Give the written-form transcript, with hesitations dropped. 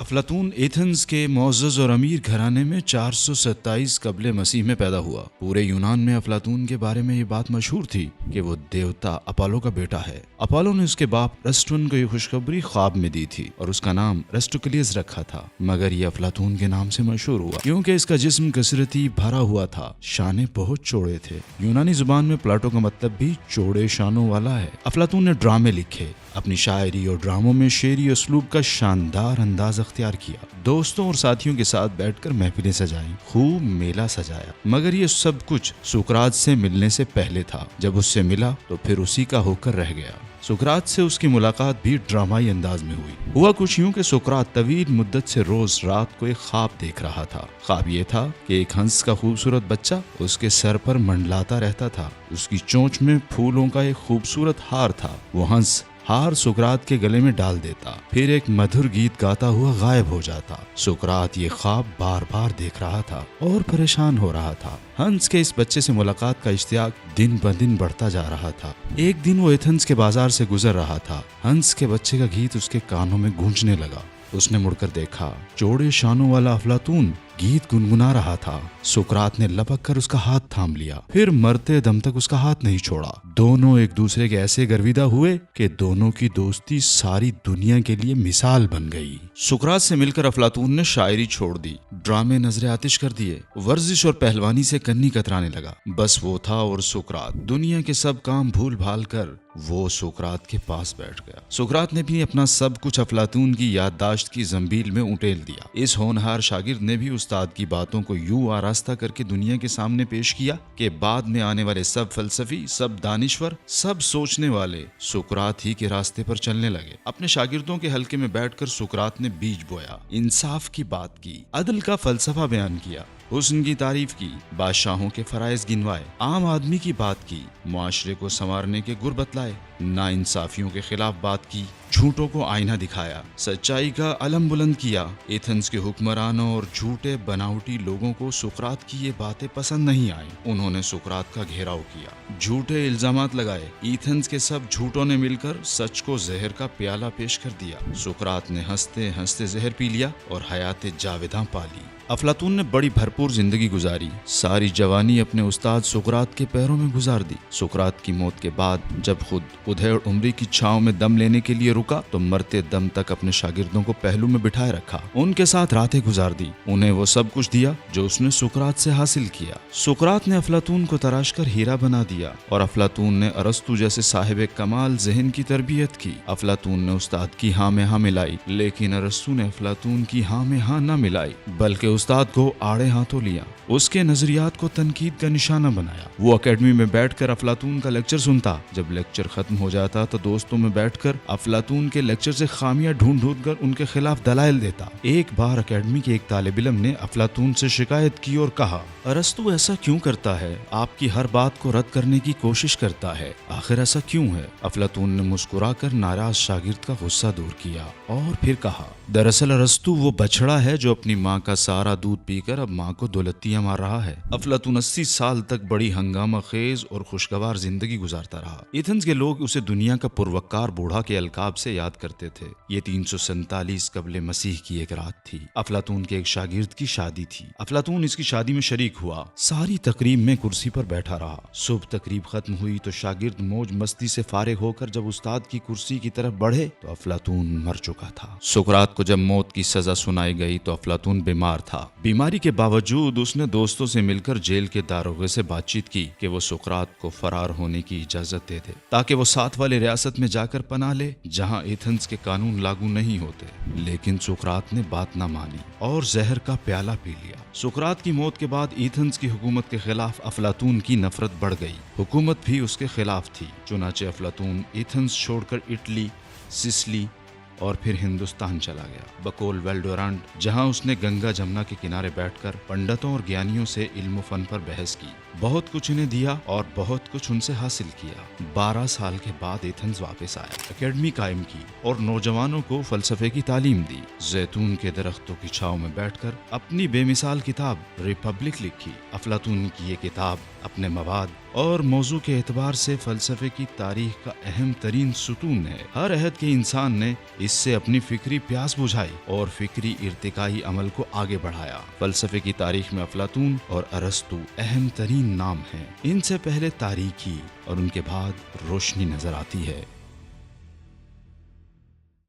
افلاطون Athens کے معزز اور امیر گھرانے میں 427 قبل مسیح میں پیدا ہوا۔ پورے یونان میں افلاطون کے بارے میں یہ بات مشہور تھی کہ وہ دیوتا اپولو کا بیٹا ہے۔ اپولو نے اس کے باپ رسٹون کو یہ خوشخبری خواب میں دی تھی اور اس کا نام رسٹوکلیس رکھا تھا، مگر یہ افلاطون کے نام سے مشہور ہوا کیونکہ اس کا جسم کثرتی بھرا ہوا تھا، شانے بہت چوڑے تھے۔ یونانی زبان میں پلاٹو کا مطلب بھی چوڑے شانوں والا ہے۔ افلاطون نے ڈرامے لکھے، اپنی شاعری اور ڈراموں میں شعری اسلوب کا شاندار انداز اختیار کیا، دوستوں اور ساتھیوں کے ساتھ بیٹھ کر محفلیں سجائیں، خوب میلہ سجایا۔ مگر یہ سب کچھ سقراط سے ملنے سے پہلے تھا۔ جب اس سے ملا تو پھر اسی کا ہو کر رہ گیا۔ سقراط سے اس کی ملاقات بھی ڈرامائی انداز میں ہوئی۔ ہوا کچھ یوں کہ سقراط طویل مدت سے روز رات کو ایک خواب دیکھ رہا تھا۔ خواب یہ تھا کہ ایک ہنس کا خوبصورت بچہ اس کے سر پر منڈلاتا رہتا تھا، اس کی چونچ میں پھولوں کا ایک خوبصورت ہار تھا۔ وہ ہنس ہار سقراط کے گلے میں ڈال دیتا، پھر ایک مدھر گیت گاتا ہوا غائب ہو جاتا۔ سقراط یہ خواب بار بار دیکھ رہا تھا اور پریشان ہو رہا تھا۔ ہنس کے اس بچے سے ملاقات کا اشتیاق دن بدن بڑھتا جا رہا تھا۔ ایک دن وہ ایتھنز کے بازار سے گزر رہا تھا۔ ہنس کے بچے کا گیت اس کے کانوں میں گونجنے لگا۔ اس نے مڑ کر دیکھا، چوڑے شانوں والا افلاطون گیت گنگنا رہا تھا۔ سقراط نے لپک کر اس کا ہاتھ تھام لیا، پھر مرتے دم تک اس کا ہاتھ نہیں چھوڑا۔ دونوں ایک دوسرے کے ایسے گرویدہ ہوئے کہ دونوں کی دوستی ساری دنیا کے لیے مثال بن گئی۔ سقراط سے مل کر افلاطون نے شاعری چھوڑ دی، ڈرامے نظر آتش کر دیے، ورزش اور پہلوانی سے کنی کترانے لگا۔ بس وہ تھا اور سقراط، دنیا کے سب کام بھول بھال کر وہ سقراط کے پاس بیٹھ گیا۔ سقراط نے بھی اپنا سب کچھ افلاطون کی یادداشت کی زنبیل میں اٹیل دیا۔ اس ہونہار شاگرد نے بھی استاد کی باتوں کو یوں آراستہ کر کے دنیا کے سامنے پیش کیا کہ بعد میں آنے والے سب فلسفی، سب دانشور، سب سوچنے والے سقراط ہی کے راستے پر چلنے لگے۔ اپنے شاگردوں کے حلقے میں بیٹھ کر سقراط نے بیج بویا، انصاف کی بات کی، عدل کا فلسفہ بیان کیا، حسن کی تعریف کی، بادشاہوں کے فرائض گنوائے، عام آدمی کی بات کی، معاشرے کو سنوارنے کے گر بتلائے، ناانصافیوں کے خلاف بات کی، جھوٹوں کو آئینہ دکھایا، سچائی کا علم بلند کیا۔ ایتھنز کے حکمرانوں اور جھوٹے بناوٹی لوگوں کو سقراط کی یہ باتیں پسند نہیں آئیں۔ انہوں نے سقراط کا گھیراؤ کیا، جھوٹے الزامات لگائے۔ ایتھنز کے سب جھوٹوں نے مل کر سچ کو زہر کا پیالہ پیش کر دیا۔ سقراط نے ہنستے ہنستے زہر پی لیا اور حیات جاویداں پا لی۔ افلاطون نے بڑی بھرپور زندگی گزاری، ساری جوانی اپنے استاد سقراط کے پیروں میں گزار دی۔ سقراط کی موت کے بعد جب خود ادھیڑ عمری کی چھاؤں میں دم لینے کے لیے رکا تو مرتے دم تک اپنے شاگردوں کو پہلو میں بٹھائے رکھا، ان کے ساتھ راتیں گزار دی، انہیں وہ سب کچھ دیا جو اس نے سقراط سے حاصل کیا۔ سقراط نے افلاطون کو تراش کر ہیرا بنا دیا اور افلاطون نے ارسطو جیسے صاحب کمال ذہن کی تربیت کی۔ افلاطون نے استاد کی ہاں میں ہاں ملائی، لیکن ارسطو نے افلاطون کی ہاں میں ہاں نہ ملائی، بلکہ استاد کو آڑے ہاتھوں لیا، اس کے نظریات کو تنقید کا نشانہ بنایا۔ وہ اکیڈمی میں بیٹھ کر افلاطون کا لیکچر سنتا، جب لیکچر ختم ہو جاتا تو دوستوں میں بیٹھ کر افلاطون کے لیکچر سے خامیاں ڈھونڈ ڈھونڈ کر ان کے خلاف دلائل دیتا۔ ایک بار اکیڈمی کے ایک طالب علم نے افلاطون سے شکایت کی اور کہا، ارسطو ایسا کیوں کرتا ہے؟ آپ کی ہر بات کو رد کرنے کی کوشش کرتا ہے، آخر ایسا کیوں ہے؟ افلاطون نے مسکرا کر ناراض شاگرد کا غصہ دور کیا اور پھر کہا، دراصل ارسطو وہ بچڑا ہے جو اپنی ماں کا سارا دودھ پی کر اب ماں کو دولتیاں مار رہا ہے۔ افلاطون 80 سال تک بڑی ہنگامہ خیز اور خوشگوار زندگی گزارتا رہا۔ ایتھنز کے لوگ اسے دنیا کا پروکار بوڑھا کے القاب سے یاد کرتے تھے۔ یہ 347 قبل مسیح کی ایک رات تھی۔ افلاطون کے ایک شاگرد کی شادی تھی۔ افلاطون اس کی شادی میں شریک ہوا، ساری تقریب میں کرسی پر بیٹھا رہا۔ صبح تقریب ختم ہوئی تو شاگرد موج مستی سے فارغ ہو کر جب استاد کی کرسی کی طرف بڑھے تو افلاطون مر چکا تھا۔ سقراط کو جب موت کی سزا سنائی گئی تو افلاطون بیمار تھا۔ بیماری کے باوجود اس نے دوستوں سے مل کر جیل کے داروغے سے بات چیت کی کہ وہ سقراط کو فرار ہونے کی اجازت دے دے تاکہ وہ ساتھ والے ریاست میں جا کر پناہ لے جہاں ایتھنز کے قانون لاگو نہیں ہوتے، لیکن سقراط نے بات نہ مانی اور زہر کا پیالہ پی لیا۔ سقراط کی موت کے بعد ایتھنز کی حکومت کے خلاف افلاطون کی نفرت بڑھ گئی، حکومت بھی اس کے خلاف تھی۔ چنانچہ افلاطون ایتھنز چھوڑ کر اٹلی، سسلی اور پھر ہندوستان چلا گیا، بقول ویلڈورانٹ، جہاں اس نے گنگا جمنا کے کنارے بیٹھ کر پنڈتوں اور گیانیوں سے علم و فن پر بحث کی، بہت کچھ انہیں دیا اور بہت کچھ ان سے حاصل کیا۔ 12 سال کے بعد ایتھنز واپس آیا، اکیڈمی قائم کی اور نوجوانوں کو فلسفے کی تعلیم دی۔ زیتون کے درختوں کی چھاؤں میں بیٹھ کر اپنی بے مثال کتاب ریپبلک لکھی۔ افلاطون کی یہ کتاب اپنے مواد، اور موضوع کے اعتبار سے فلسفے کی تاریخ کا اہم ترین ستون ہے۔ ہر عہد کے انسان نے اس سے اپنی فکری پیاس بجھائی اور فکری ارتقائی عمل کو آگے بڑھایا۔ فلسفے کی تاریخ میں افلاطون اور ارسطو اہم ترین نام ہیں۔ ان سے پہلے تاریکی اور ان کے بعد روشنی نظر آتی ہے۔